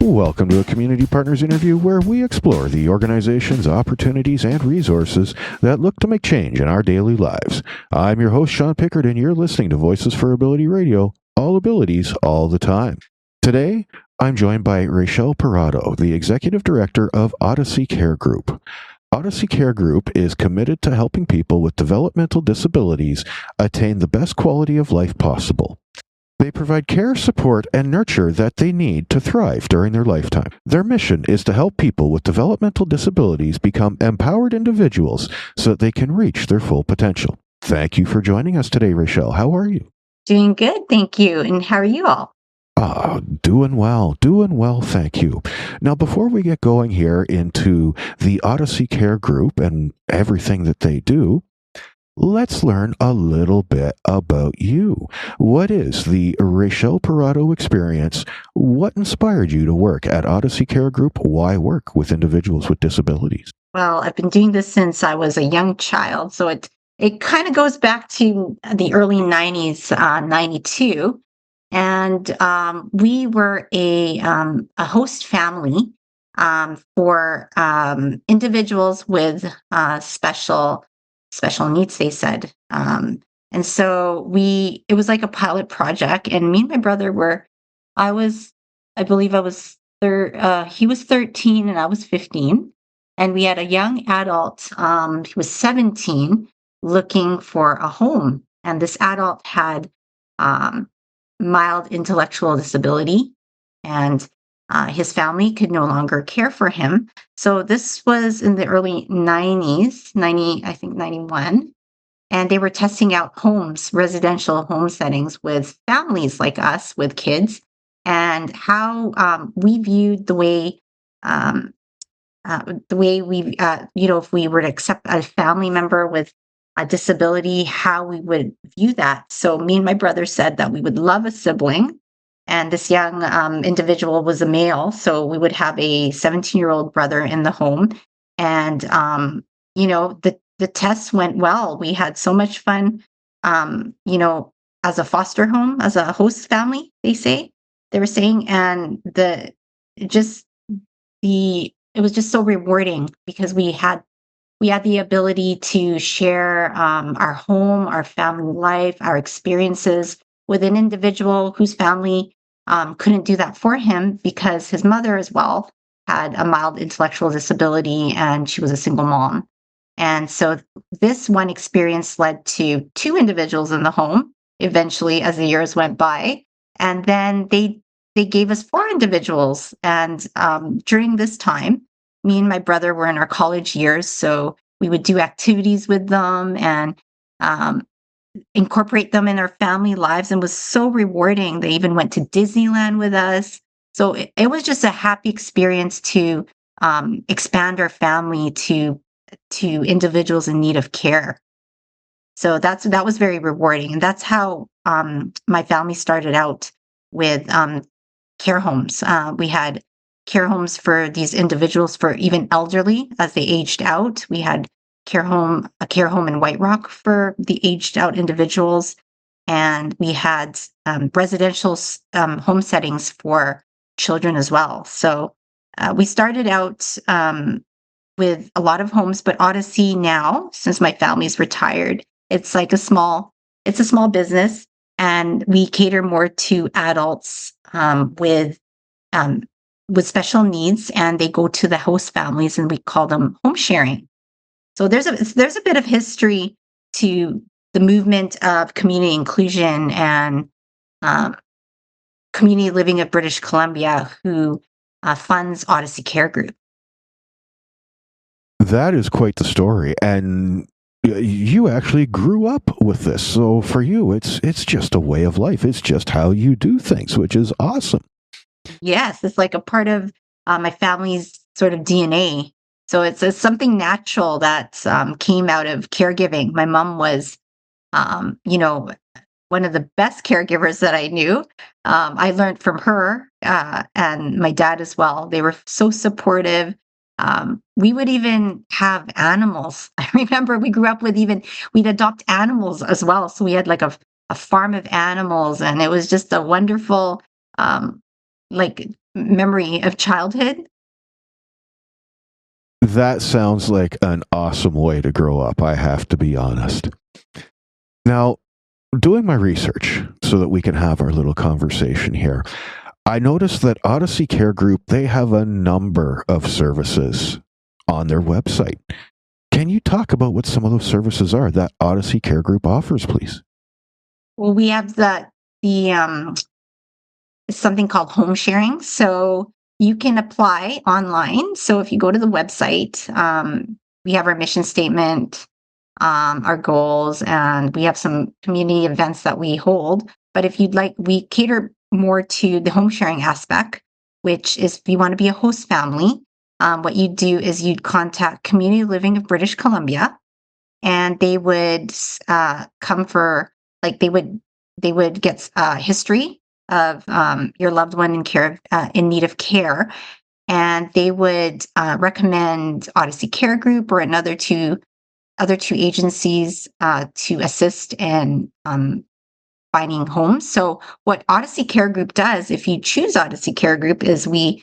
Welcome to a Community Partners interview where we explore the organizations, opportunities, and resources that look to make change in our daily lives. I'm your host, Sean Pickard, and you're listening to Voices for Ability Radio, all abilities, all the time. Today, I'm joined by Rachelle Parado, the Executive Director of Odyssey Care Group. Odyssey Care Group is committed to helping people with developmental disabilities attain the best quality of life possible. They provide care, support, and nurture that they need to thrive during their lifetime. Their mission is to help people with developmental disabilities become empowered individuals so that they can reach their full potential. Thank you for joining us today, Rachelle. How are you? Doing good, thank you. And how are you all? Doing well, thank you. Now, before we get going here into the Odyssey Care Group and everything that they do, let's learn a little bit about you. What is the Rachelle Parado experience? What inspired you to work at Odyssey Care Group? Why work with individuals with disabilities? Well, I've been doing this since I was a young child, so it kind of goes back to the early 90s, 92. And we were a host family for individuals with special needs, they said. And so it was like a pilot project, and me and my brother I believe he was 13 and I was 15. And we had a young adult, he was 17, looking for a home. And this adult had mild intellectual disability, and his family could no longer care for him. So this was in the early 90s, 90, I think 91. And they were testing out residential home settings with families like us with kids, and how we viewed if we were to accept a family member with a disability, how we would view that. So me and my brother said that we would love a sibling, and this young individual was a male, so we would have a 17-year-old brother in the home. And the tests went well. We had so much fun, as a foster home, as a host family, they were saying, and it was just so rewarding because we had the ability to share our home, our family life, our experiences with an individual whose family couldn't do that for him because his mother as well had a mild intellectual disability and she was a single mom. And so this one experience led to 2 individuals in the home eventually as the years went by. And then they gave us 4 individuals. And during this time, me and my brother were in our college years, so we would do activities with them and incorporate them in our family lives, and was so rewarding. They even went to Disneyland with us. So it was just a happy experience to expand our family to individuals in need of care. So that was very rewarding, and that's how my family started out with care homes. We had care homes for these individuals, for even elderly as they aged out. We had a care home in White Rock for the aged out individuals, and we had residential home settings for children as well. So we started out with a lot of homes, but Odyssey now, since my family's retired, it's a small business, and we cater more to adults with special needs, and they go to the host families, and we call them home sharing. So there's a bit of history to the movement of community inclusion and community living of British Columbia, who funds Odyssey Care Group. That is quite the story. And you actually grew up with this. So for you, it's just a way of life. It's just how you do things, which is awesome. Yes, it's like a part of my family's sort of DNA. So it's something natural that came out of caregiving. My mom was, one of the best caregivers that I knew. I learned from her and my dad as well. They were so supportive. We would even have animals. I remember we grew up with we'd adopt animals as well. So we had like a farm of animals, and it was just a wonderful like memory of childhood. That sounds like an awesome way to grow up, I have to be honest. Now, doing my research so that we can have our little conversation here, I noticed that Odyssey Care Group, they have a number of services on their website. Can you talk about what some of those services are that Odyssey Care Group offers, please? Well, we have the something called home sharing. So you can apply online. So if you go to the website, we have our mission statement, our goals, and we have some community events that we hold. But if you'd like, we cater more to the home sharing aspect, which is if you want to be a host family, what you do is you'd contact Community Living of British Columbia, and they would come for like they would get history of your loved one in care in need of care, and they would recommend Odyssey Care Group or another two other two agencies to assist in finding homes. So what Odyssey Care Group does, if you choose Odyssey Care Group, is we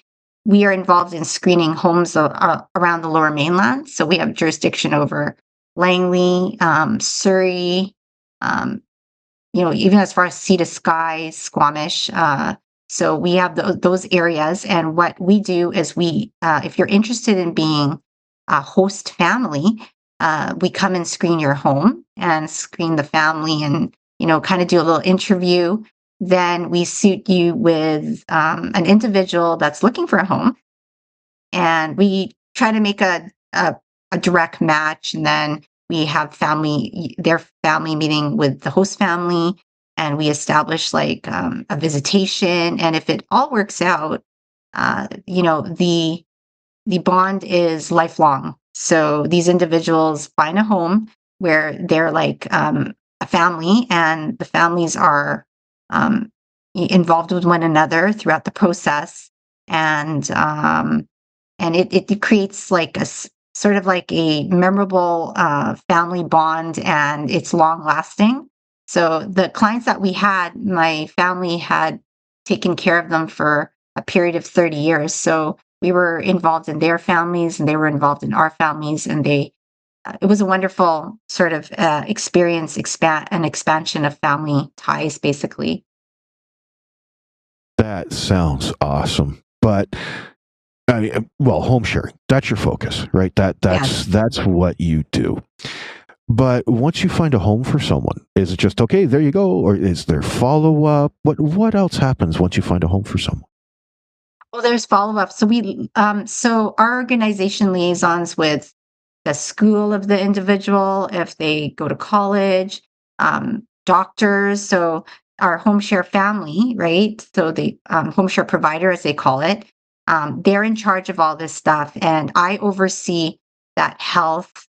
are involved in screening homes around the Lower Mainland. So we have jurisdiction over Langley, Surrey, um, even as far as Sea to Sky, Squamish. So we have those areas, and what we do is if you're interested in being a host family, we come and screen your home and screen the family, and kind of do a little interview. Then we suit you with an individual that's looking for a home, and we try to make a direct match. And then we have their family meeting with the host family, and we establish like a visitation. And if it all works out, the bond is lifelong. So these individuals find a home where they're like a family, and the families are involved with one another throughout the process, and it creates like sort of like a memorable family bond, and it's long lasting. So the clients that we had, my family had taken care of them for a period of 30 years. So we were involved in their families, and they were involved in our families, and it was a wonderful sort of an expansion of family ties, basically. That sounds awesome. But I mean, well, home sharing, that's your focus, right? That's Yes. that's what you do. But once you find a home for someone, is it just okay, there you go, or is there follow up? What else happens once you find a home for someone? Well, there's follow up. So our organization liaisons with the school of the individual, if they go to college, doctors. So our home share family, right? So the home share provider, as they call it, they're in charge of all this stuff, and I oversee that health,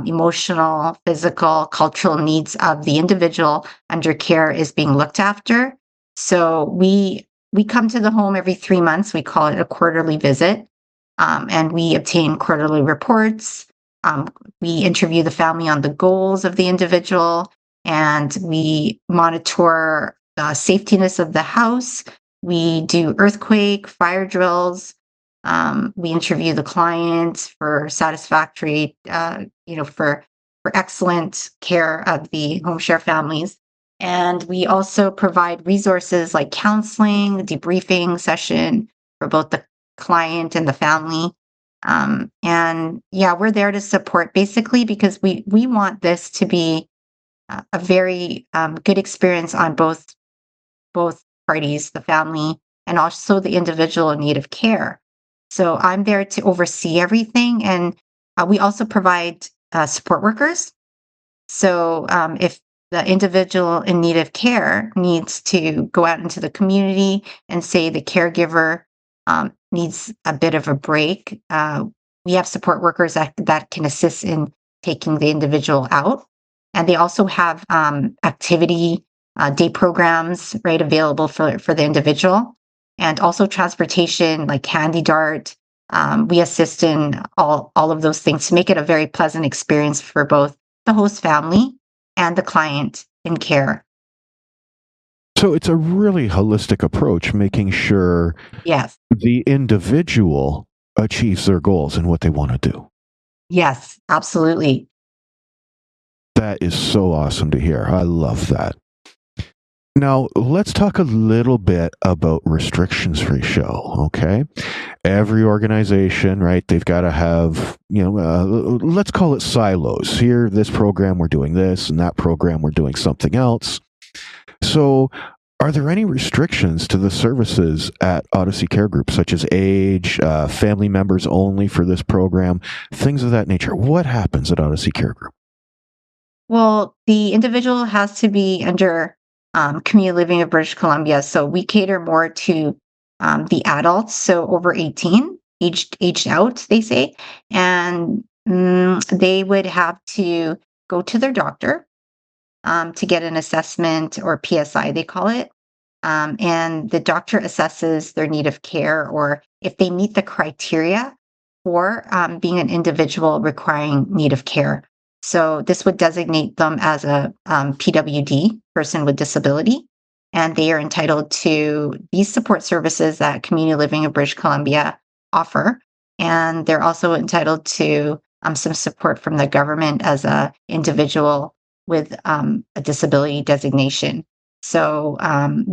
emotional, physical, cultural needs of the individual under care is being looked after. So we come to the home every 3 months. We call it a quarterly visit, and we obtain quarterly reports. We interview the family on the goals of the individual, and we monitor the safetiness of the house. We do earthquake, fire drills. We interview the clients for satisfactory, for excellent care of the home share families. And we also provide resources like counseling, debriefing session for both the client and the family. And yeah, we're there to support basically because we want this to be a very good experience on both parties, the family and also the individual in need of care. So I'm there to oversee everything, and we also provide support workers. So if the individual in need of care needs to go out into the community and say the caregiver needs a bit of a break, we have support workers that can assist in taking the individual out. And they also have activity day programs, right, available for the individual, and also transportation like Candy Dart. We assist in all of those things to make it a very pleasant experience for both the host family and the client in care. So it's a really holistic approach, making sure Yes. the individual achieves their goals and what they want to do. Yes, absolutely. That is so awesome to hear. I love that. Now, let's talk a little bit about restrictions, Rachelle, okay? Every organization, right, they've got to have, let's call it silos. Here, this program, we're doing this, and that program, we're doing something else. So, are there any restrictions to the services at Odyssey Care Group, such as age, family members only for this program, things of that nature? What happens at Odyssey Care Group? Well, the individual has to be under community living of British Columbia. So we cater more to the adults, so over 18, aged out, they say. And they would have to go to their doctor to get an assessment, or PSI, they call it. And the doctor assesses their need of care, or if they meet the criteria for being an individual requiring need of care. So this would designate them as a PWD, person with disability, and they are entitled to these support services that Community Living of British Columbia offer. And they're also entitled to some support from the government as a individual with a disability designation. So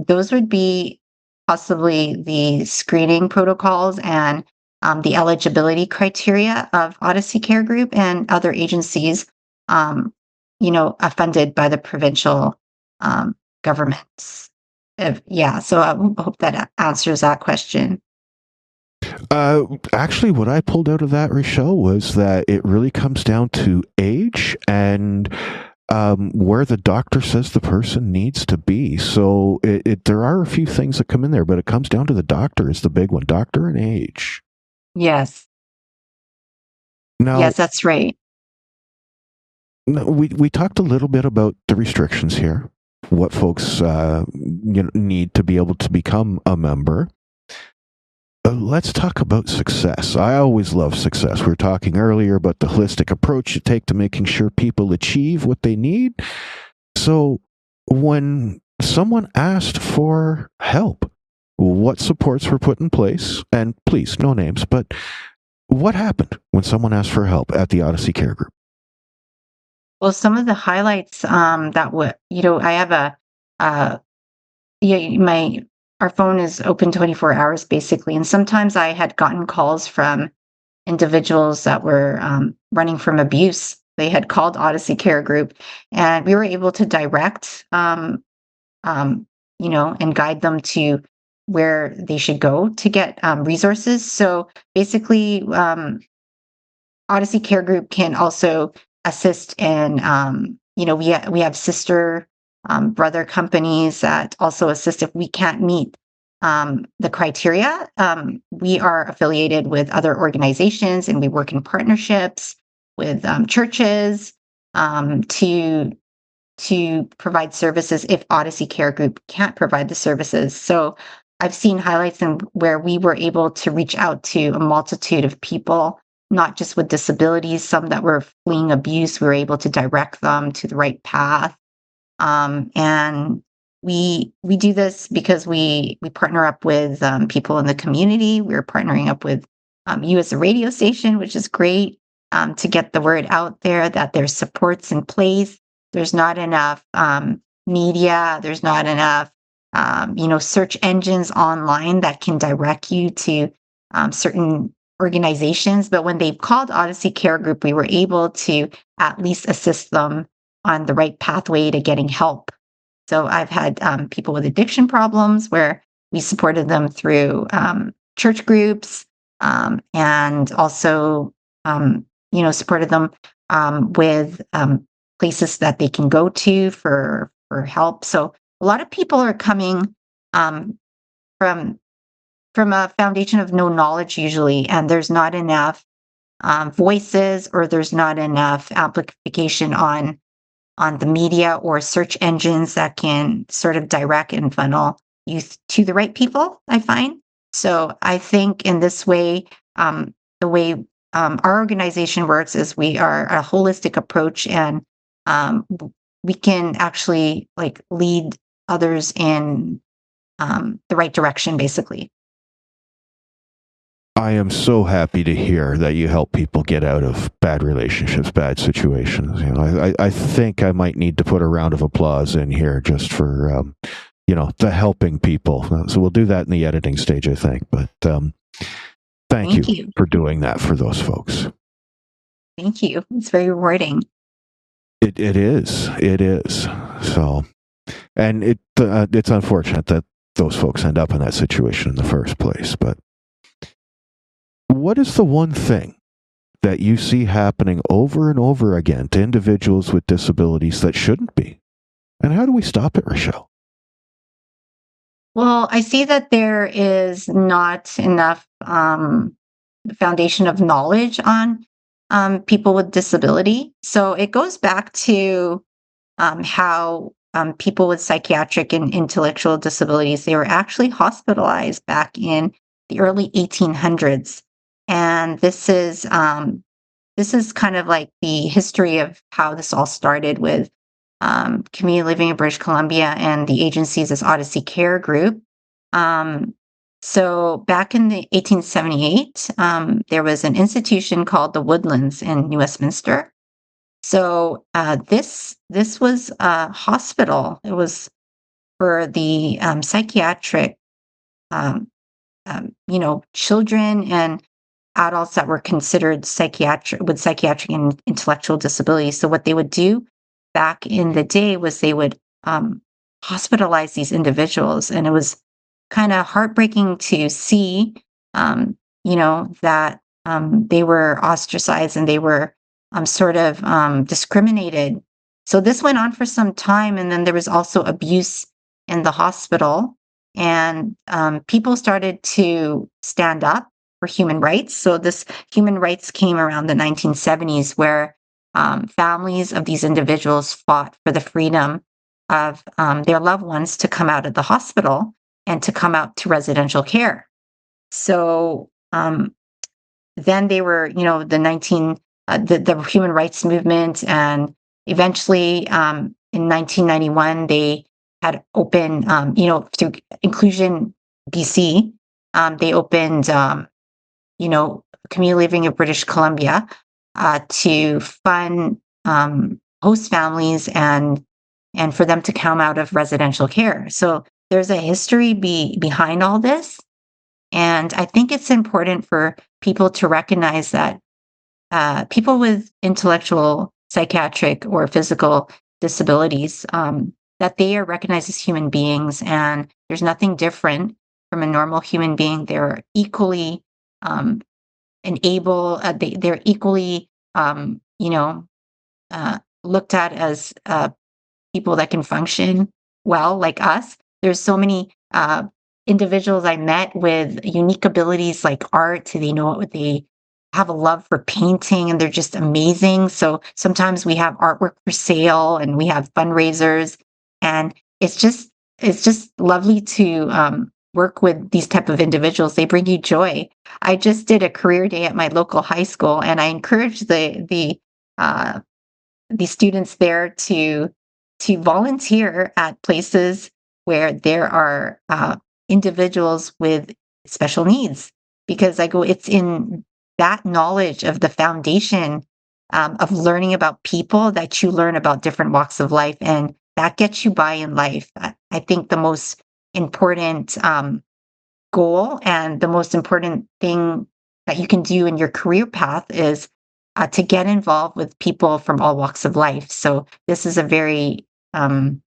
those would be possibly the screening protocols and the eligibility criteria of Odyssey Care Group and other agencies, funded by the provincial governments. So I hope that answers that question. Actually, what I pulled out of that, Rachelle, was that it really comes down to age and where the doctor says the person needs to be. So there are a few things that come in there, but it comes down to the doctor is the big one, doctor and age. Yes. Now, Yes, that's right. we talked a little bit about the restrictions here, what folks need to be able to become a member. Let's talk about success. I always love success. We were talking earlier about the holistic approach you take to making sure people achieve what they need. So when someone asked for help, what supports were put in place? And please, no names, but what happened when someone asked for help at the Odyssey Care Group? Well, some of the highlights that would, I have my our phone is open 24 hours basically, and sometimes I had gotten calls from individuals that were running from abuse. They had called Odyssey Care Group, and we were able to direct, and guide them to where they should go to get resources. So basically, Odyssey Care Group can also assist in, we have sister brother companies that also assist if we can't meet the criteria. We are affiliated with other organizations, and we work in partnerships with churches to provide services if Odyssey Care Group can't provide the services. So I've seen highlights where we were able to reach out to a multitude of people, not just with disabilities, some that were fleeing abuse. We were able to direct them to the right path. And we do this because we partner up with people in the community. We're partnering up with you as a radio station, which is great, to get the word out there that there's supports in place. There's not enough media. There's not enough, search engines online that can direct you to certain organizations. But when they've called Odyssey Care Group, we were able to at least assist them on the right pathway to getting help. So I've had people with addiction problems where we supported them through church groups, and also, supported them with places that they can go to for help. So a lot of people are coming from a foundation of no knowledge usually, and there's not enough voices, or there's not enough amplification on the media or search engines that can sort of direct and funnel youth to the right people, I find. So I think in this way, the way our organization works is we are a holistic approach, and we can actually lead others in the right direction, basically. I am so happy to hear that you help people get out of bad relationships, bad situations. I think I might need to put a round of applause in here just for, the helping people. So we'll do that in the editing stage, I think. But thank Thank you you. for doing that for those folks. Thank you. It's very rewarding. It is. It is. So, and it's unfortunate that those folks end up in that situation in the first place. But what is the one thing that you see happening over and over again to individuals with disabilities that shouldn't be? And how do we stop it, Rachelle? Well, I see that there is not enough foundation of knowledge on people with disability. So it goes back to how people with psychiatric and intellectual disabilities, they were actually hospitalized back in the early 1800s. And this is kind of like the history of how this all started with community living in British Columbia and the agencies, this Odyssey Care Group. So back in the 1878, there was an institution called the Woodlands in New Westminster. So this was a hospital. It was for the psychiatric, um, children and adults that were considered psychiatric and intellectual disabilities. So what they would do back in the day was they would hospitalize these individuals, and it was kind of heartbreaking to see, that they were ostracized and they were sort of discriminated. So this went on for some time, and then there was also abuse in the hospital, and people started to stand up for human rights. So this human rights came around the 1970s, where families of these individuals fought for the freedom of their loved ones to come out of the hospital and to come out to residential care. So then they were, the human rights movement, and eventually in 1991 they had opened, through Inclusion BC, they opened, community living of British Columbia to fund host families and for them to come out of residential care. So there's a history behind all this. And I think it's important for people to recognize that people with intellectual, psychiatric, or physical disabilities, that they are recognized as human beings, and there's nothing different from a normal human being. They're equally they're equally, looked at as people that can function well, like us. There's so many individuals I met with unique abilities like art. They have a love for painting, and they're just amazing. So sometimes we have artwork for sale, and we have fundraisers, and it's just lovely to work with these type of individuals. They bring you joy. I just did a career day at my local high school, and I encouraged the students there to volunteer at places where there are individuals with special needs, because it's in that knowledge of the foundation of learning about people that you learn about different walks of life, and that gets you by in life. I think the most important goal and the most important thing that you can do in your career path is to get involved with people from all walks of life. So this is um,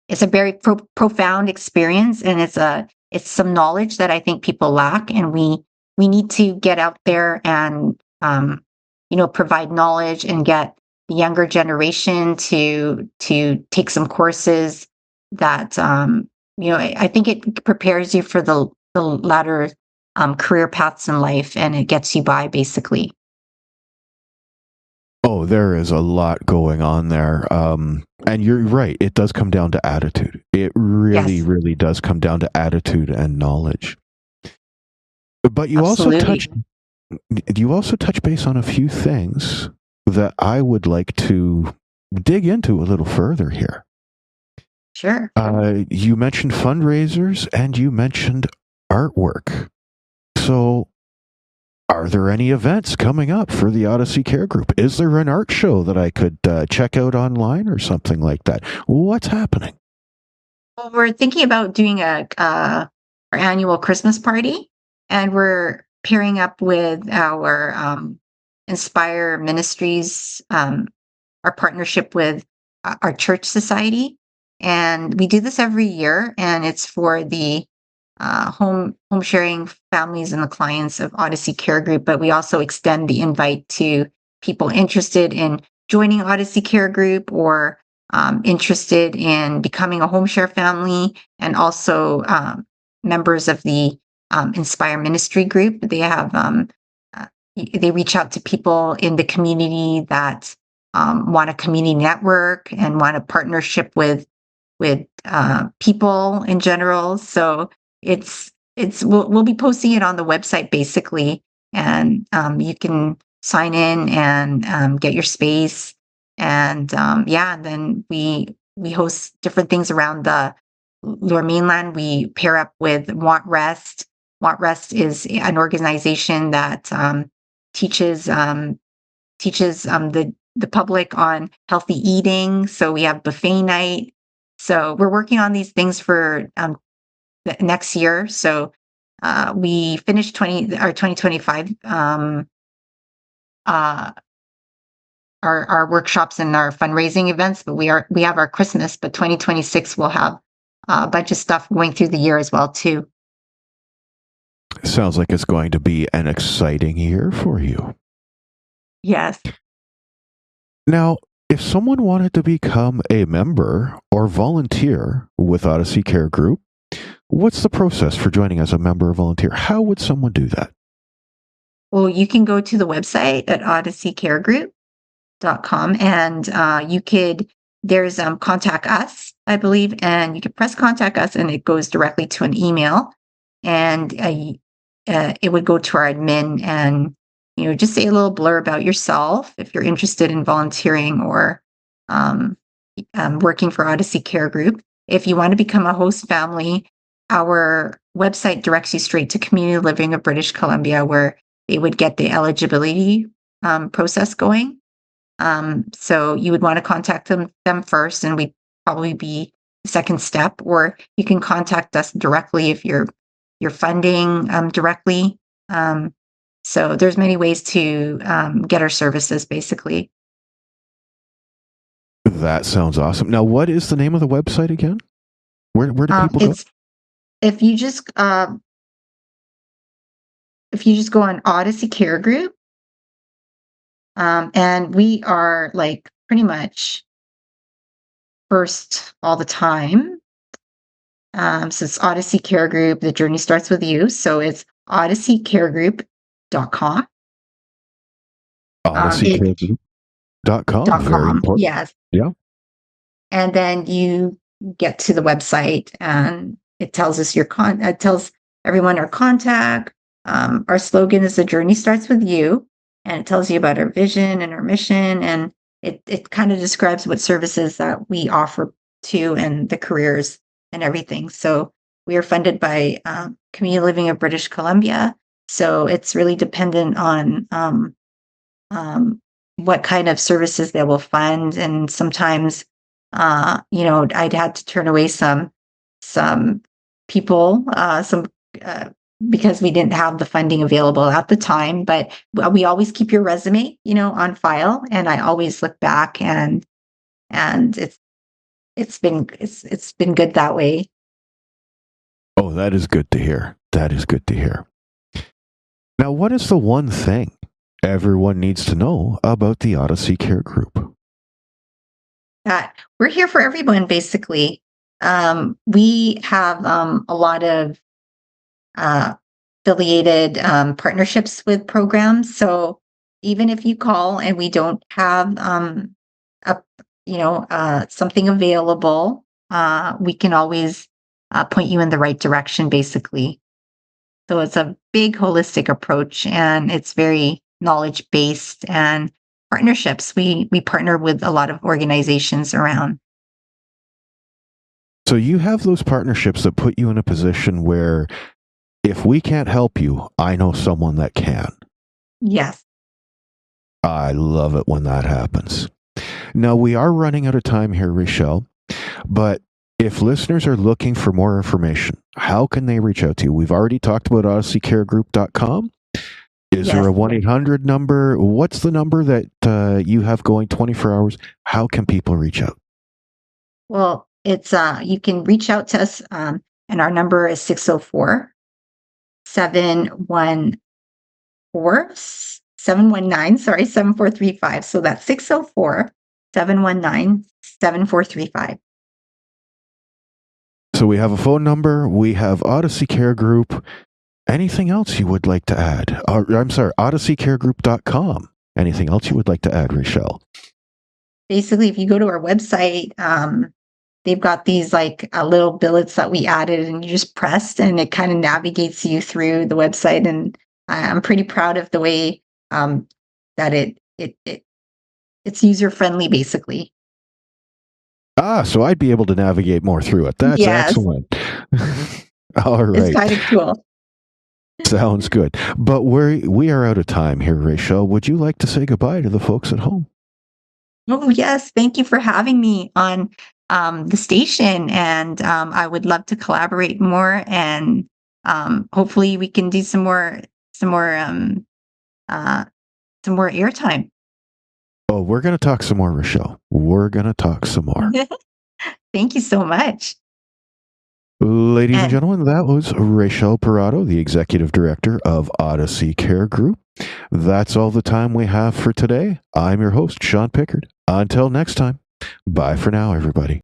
it's a very profound experience, and it's some knowledge that I think people lack, and we need to get out there and provide knowledge and get the younger generation to take some courses that I think it prepares you for the latter career paths in life, and it gets you by basically. Oh, there is a lot going on there. And you're right. It does come down to attitude. It really, Yes, really does come down to attitude and knowledge. But absolutely. you also touch base on a few things that I would like to dig into a little further here. Sure. You mentioned fundraisers and you mentioned artwork. So, are there any events coming up for the Odyssey Care Group? Is there an art show that I could check out online or something like that? What's happening? Well, we're thinking about doing our annual Christmas party, and we're pairing up with our Inspire Ministries, our partnership with our church society, and we do this every year, and it's for the home sharing families and the clients of Odyssey Care Group. But we also extend the invite to people interested in joining Odyssey Care Group or interested in becoming a home share family, and also members of the Inspire Ministry Group. Uh, they reach out to people in the community that want a community network and want a partnership with people in general. So we'll be posting it on the website basically, and you can sign in and get your space, and yeah, and then we host different things around the Lower Mainland. We pair up with Want Rest. Want Rest is an organization that teaches the public on healthy eating. So we have buffet night. So we're working on these things for the next year. So we finished 2025 uh, our workshops and our fundraising events, but we have our Christmas. But 2026 we'll have a bunch of stuff going through the year as well too. Sounds like it's going to be an exciting year for you. Yes. Now, if someone wanted to become a member or volunteer with Odyssey Care Group, what's the process for joining as a member or volunteer? How would someone do that? Well, you can go to the website at odysseycaregroup.com, and there's contact us, I believe, and you can press contact us and it goes directly to an email, and it would go to our admin, and just say a little blur about yourself if you're interested in volunteering or um, working for Odyssey Care Group. If you want to become a host family, our website directs you straight to Community Living of British Columbia, where they would get the eligibility process going. So you would want to contact them first, and we'd probably be the second step. Or you can contact us directly if you're funding directly. So there's many ways to get our services, basically. That sounds awesome. Now, what is the name of the website again? Where do people go? It's if you just go on Odyssey Care Group, and we are like pretty much first all the time. So it's Odyssey Care Group. The journey starts with you. So it's odysseycaregroup.com. OdysseyCareGroup.com. Very important. Yes. Yeah. And then you get to the website, and it tells us it tells everyone our contact. Our slogan is "The journey starts with you," and it tells you about our vision and our mission, and it kind of describes what services that we offer to, and the careers and everything. So we are funded by Community Living of British Columbia. So it's really dependent on what kind of services they will fund, and sometimes I'd had to turn away some people, uh, because we didn't have the funding available at the time. But we always keep your resume, on file, and I always look back, and it's been good that way. Oh, that is good to hear. That is good to hear. Now, what is the one thing everyone needs to know about the Odyssey Care Group? That we're here for everyone, basically. We have a lot of affiliated partnerships with programs. So even if you call and we don't have something available, we can always point you in the right direction, basically. So it's a big holistic approach, and it's very knowledge based, and partnerships. We partner with a lot of organizations around. So you have those partnerships that put you in a position where if we can't help you, I know someone that can. Yes. I love it when that happens. Now, we are running out of time here, Rachelle, but if listeners are looking for more information, how can they reach out to you? We've already talked about odysseycaregroup.com. Is there a 1-800 number? What's the number that you have going 24 hours? How can people reach out? Well, it's you can reach out to us, and our number is 604-719, 7435. So that's 604-719-7435. So we have a phone number. We have Odyssey Care Group. Anything else you would like to add? I'm sorry, odysseycaregroup.com. Anything else you would like to add, Rachelle? Basically, if you go to our website, they've got these like little billets that we added, and you just press, and it kind of navigates you through the website. And I'm pretty proud of the way that it's user friendly, basically. So I'd be able to navigate more through it. That's excellent. All right. It's kind of cool. Sounds good. But we are out of time here, Rachelle. Would you like to say goodbye to the folks at home? Oh, yes. Thank you for having me on the station. And I would love to collaborate more. And hopefully we can do some more airtime. Oh, we're going to talk some more, Rachelle. We're going to talk some more. Thank you so much. Ladies and gentlemen, that was Rachelle Parado, the Executive Director of Odyssey Care Group. That's all the time we have for today. I'm your host, Sean Pickard. Until next time, bye for now, everybody.